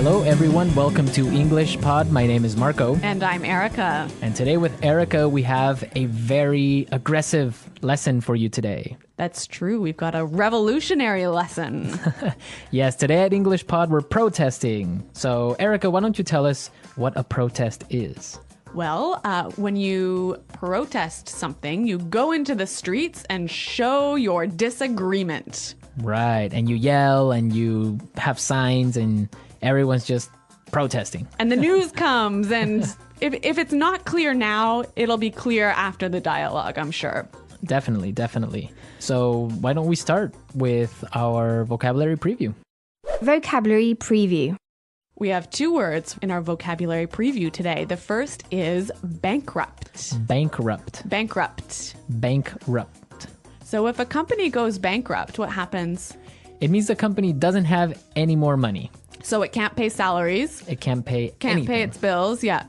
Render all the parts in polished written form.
Hello everyone, welcome to EnglishPod. My name is Marco. And I'm Erica. And today with Erica, we have a very aggressive lesson for you today. That's true. We've got a revolutionary lesson. Yes, today at EnglishPod, we're protesting. So Erica, why don't you tell us what a protest is? Well, when you protest something, you go into the streets and show your disagreement. Right, and you yell and you have signs and everyone's just protesting. And the news comes, and if it's not clear now, it'll be clear after the dialogue, I'm sure. Definitely. So why don't we start with our vocabulary preview? Vocabulary preview. We have two words in our vocabulary preview today. The first is bankrupt. Bankrupt. Bankrupt. Bankrupt. So if a company goes bankrupt, what happens? It means the company doesn't have any more money. So it can't pay salaries. It can't pay Can't anything. pay its bills, yeah.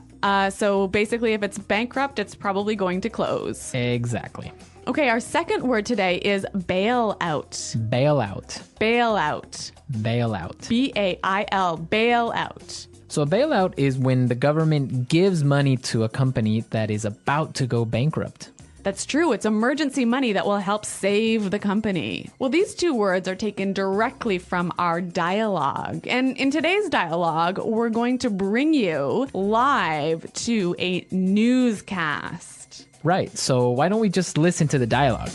So basically, if it's bankrupt, it's probably going to close. Exactly. Okay, our second word today is bailout. Bailout. Bailout. Bailout. B-A-I-L, bailout. So a bailout is when the government gives money to a company that is about to go bankrupt. That's true. It's emergency money that will help save the company. Well, these two words are taken directly from our dialogue. And in today's dialogue, we're going to bring you live to a newscast. Right, so why don't we just listen to the dialogue?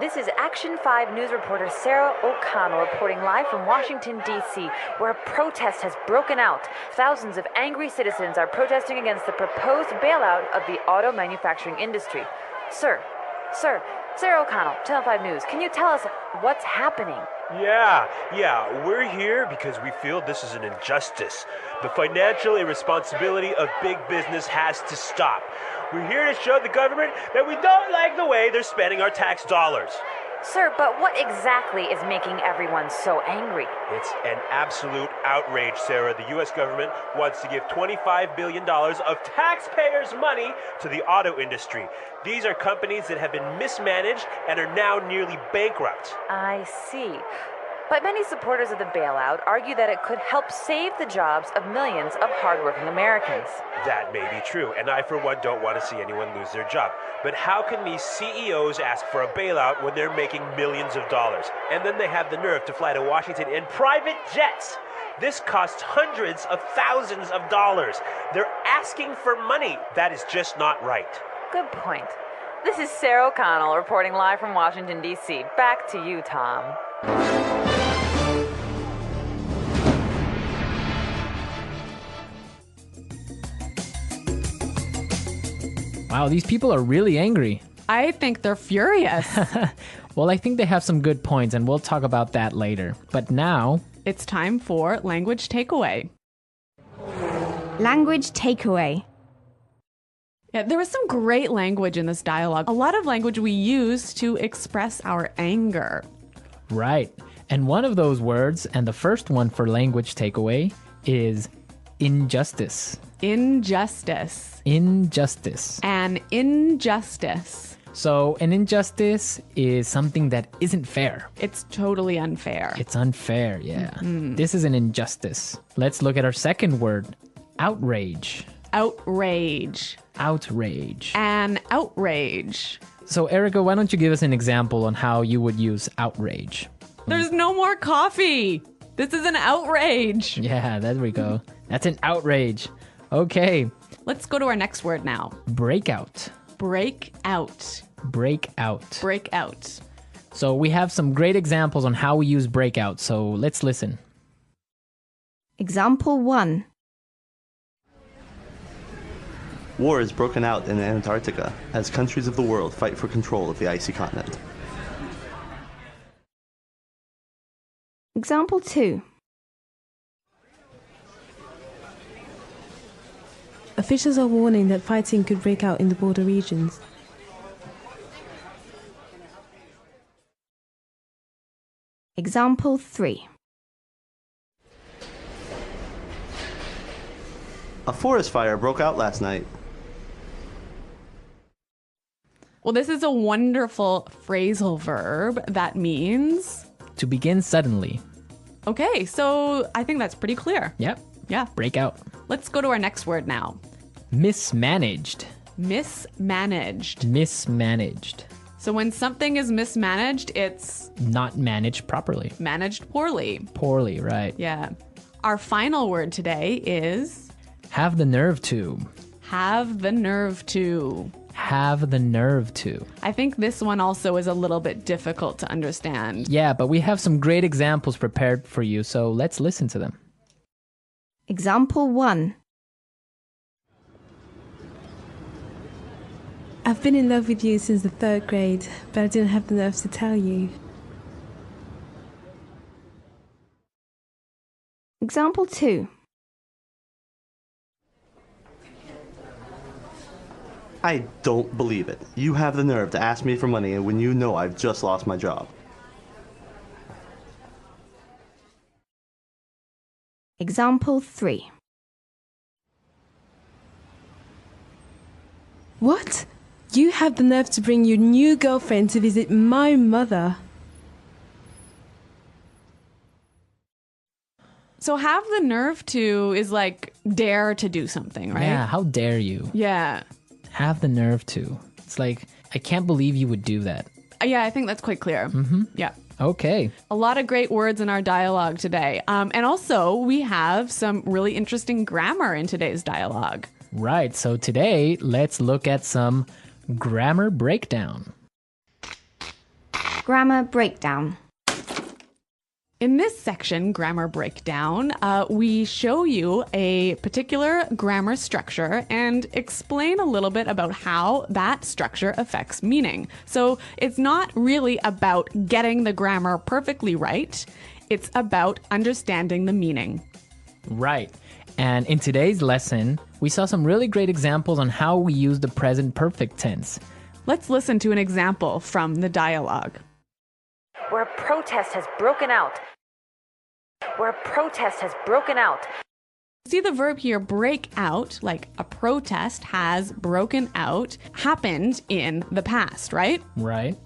This is Action 5 News reporter Sarah O'Connell reporting live from Washington, D.C., where a protest has broken out. Thousands of angry citizens are protesting against the proposed bailout of the auto manufacturing industry. Sir, Sarah O'Connell, Channel 5 News, can you tell us what's happening? Yeah, we're here because we feel this is an injustice. The financial irresponsibility of big business has to stop. We're here to show the government that we don't like the way they're spending our tax dollars. Sir, but what exactly is making everyone so angry? It's an absolute outrage, Sarah. The U.S. government wants to give $25 billion of taxpayers' money to the auto industry. These are companies that have been mismanaged and are now nearly bankrupt. I see. But many supporters of the bailout argue that it could help save the jobs of millions of hardworking Americans. That may be true, and I, for one, don't want to see anyone lose their job. But how can these CEOs ask for a bailout when they're making millions of dollars? And then they have the nerve to fly to Washington in private jets. This costs hundreds of thousands of dollars. They're asking for money. That is just not right. Good point. This is Sarah O'Connell reporting live from Washington, D.C. Back to you, Tom. Wow, these people are really angry. I think they're furious. Well, I think they have some good points, and we'll talk about that later. But now, It's time for language takeaway. Language takeaway. Yeah, there was some great language in this dialogue. A lot of language we use to express our anger. right. And one of those words, and the first one for language takeaway, is injustice. Injustice. Injustice. An injustice. So an injustice is something that isn't fair. It's totally unfair. It's unfair, yeah. This is an injustice. Let's look at our second word, outrage. Outrage. Outrage. An outrage. So Erica, why don't you give us an example on how you would use outrage? There's no more coffee. This is an outrage. Yeah, there we go. That's an outrage. Okay, Let's go to our next word now. breakout. Break out. Breakout. Break out. So we have some great examples on how we use breakout, so let's listen. Example 1. War is broken out in Antarctica as countries of the world fight for control of the icy continent. Example 2. Officials are warning that fighting could break out in the border regions. Example 3. A forest fire broke out last night. Well, this is a wonderful phrasal verb that means... To begin suddenly. Okay, so I think that's pretty clear. Yep. Yeah. Break out. Let's go to our next word now. Mismanaged. Mismanaged. Mismanaged. So when something is mismanaged, it's Not managed properly. managed poorly. Poorly, right. Yeah. Our final word today is Have the nerve to. have the nerve to. Have the nerve to. I think this one also is a little bit difficult to understand. Yeah, but we have some great examples prepared for you, so let's listen to them. Example 1. I've been in love with you since the 3rd grade, but I didn't have the nerve to tell you. Example 2. I don't believe it. You have the nerve to ask me for money when you know I've just lost my job. Example 3. What? You have the nerve to bring your new girlfriend to visit my mother. So have the nerve to is like dare to do something, right? Yeah, how dare you? Yeah. Have the nerve to. It's like, I can't believe you would do that. Yeah, I think that's quite clear. Mm-hmm. Yeah. Okay. A lot of great words in our dialogue today. And also, we have some really interesting grammar in today's dialogue. Right, so today, let's look at some grammar breakdown. Grammar breakdown. In this section, grammar breakdown, we show you a particular grammar structure and explain a little bit about how that structure affects meaning. So it's not really about getting the grammar perfectly right. It's about understanding the meaning. Right. And in today's lesson, we saw some really great examples on how we use the present perfect tense. Let's listen to an example from the dialogue. Where a protest has broken out. Where a protest has broken out. See the verb here, break out, like a protest has broken out, happened in the past, right? Right?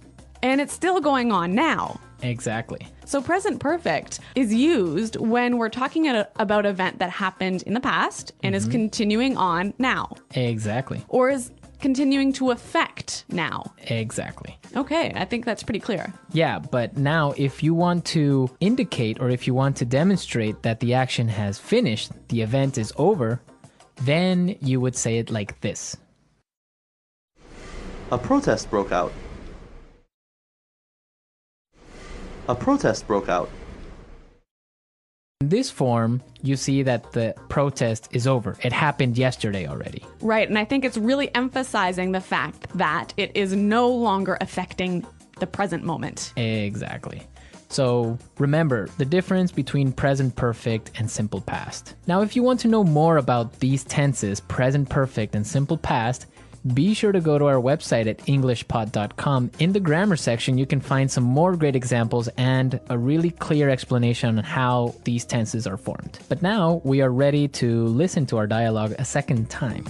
And it's still going on now. Exactly. So present perfect is used when we're talking about an event that happened in the past and is continuing on now. Exactly. Or is continuing to affect now. Exactly. Okay, I think that's pretty clear. Yeah, but now if you want to indicate or if you want to demonstrate that the action has finished, the event is over, then you would say it like this. A protest broke out. A protest broke out. In this form, you see that the protest is over. It happened yesterday already. Right, and I think it's really emphasizing the fact that it is no longer affecting the present moment. Exactly. So remember the difference between present perfect and simple past. Now, if you want to know more about these tenses, present perfect and simple past, be sure to go to our website at EnglishPod.com. In the grammar section, you can find some more great examples and a really clear explanation on how these tenses are formed. But now we are ready to listen to our dialogue a second time.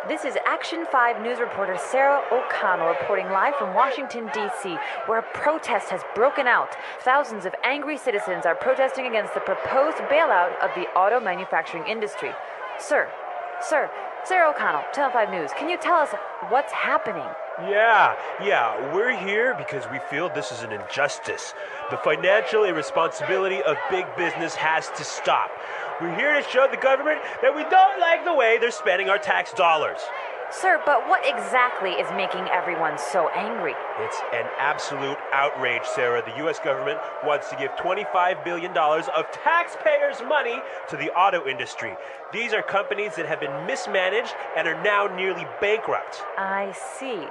This is Action 5 news reporter Sarah O'Connell reporting live from Washington, D.C., where a protest has broken out. Thousands of angry citizens are protesting against the proposed bailout of the auto manufacturing industry. Sir, Sarah O'Connell, Channel 5 News, can you tell us what's happening? Yeah, we're here because we feel this is an injustice. The financial irresponsibility of big business has to stop. We're here to show the government that we don't like the way they're spending our tax dollars. Sir, but what exactly is making everyone so angry? It's an absolute outrage, Sarah. The U.S. government wants to give $25 billion of taxpayers' money to the auto industry. These are companies that have been mismanaged and are now nearly bankrupt. I see.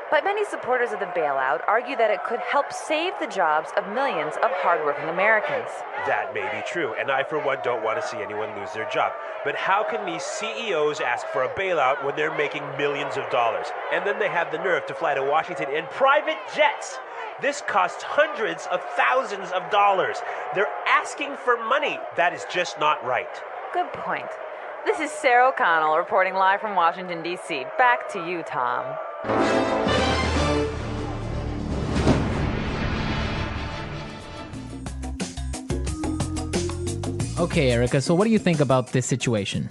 But many supporters of the bailout argue that it could help save the jobs of millions of hardworking Americans. That may be true, and I, for one, don't want to see anyone lose their job. But how can these CEOs ask for a bailout when they're making millions of dollars? And then they have the nerve to fly to Washington in private jets. This costs hundreds of thousands of dollars. They're asking for money. That is just not right. Good point. This is Sarah O'Connell reporting live from Washington, D.C. Back to you, Tom. Okay, Erica, so what do you think about this situation?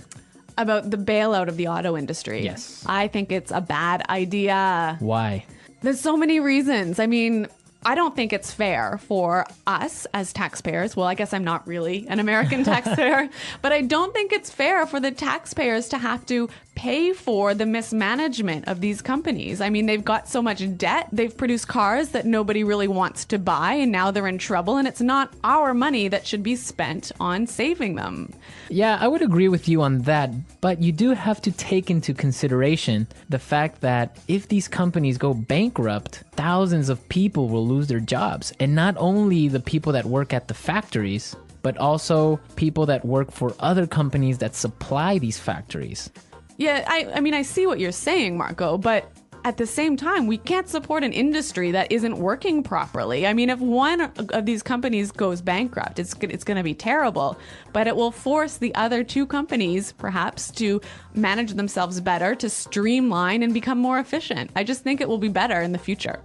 About the bailout of the auto industry. Yes. I think it's a bad idea. Why? There's so many reasons. I mean, I don't think it's fair for us as taxpayers. Well, I guess I'm not really an American taxpayer, but I don't think it's fair for the taxpayers to have to pay for the mismanagement of these companies. I mean, they've got so much debt. They've produced cars that nobody really wants to buy, and now they're in trouble, and it's not our money that should be spent on saving them. Yeah, I would agree with you on that, but you do have to take into consideration the fact that if these companies go bankrupt, thousands of people will lose their jobs. And not only the people that work at the factories, but also people that work for other companies that supply these factories. Yeah, I mean, I see what you're saying, Marco, but at the same time, we can't support an industry that isn't working properly. I mean, if one of these companies goes bankrupt, it's going to be terrible, but it will force the other two companies, perhaps, to manage themselves better, to streamline and become more efficient. I just think it will be better in the future.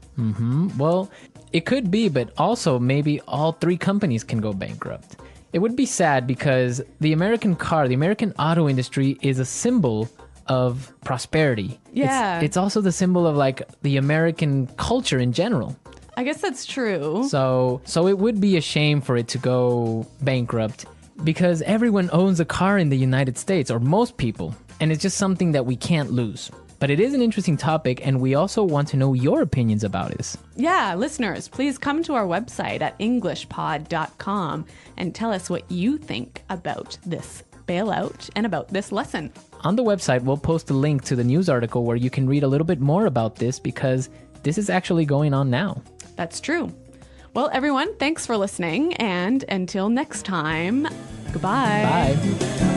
Well, it could be, but also maybe all three companies can go bankrupt. It would be sad because the American auto industry is a symbol of prosperity. Yeah. It's also the symbol of like the American culture in general. I guess that's true. So it would be a shame for it to go bankrupt because everyone owns a car in the United States, or most people, and it's just something that we can't lose. But it is an interesting topic, and we also want to know your opinions about this. Yeah, listeners, please come to our website at EnglishPod.com and tell us what you think about this bailout and about this lesson. On the website, we'll post a link to the news article where you can read a little bit more about this because this is actually going on now. That's true. Well, everyone, thanks for listening, and until next time, goodbye. Bye.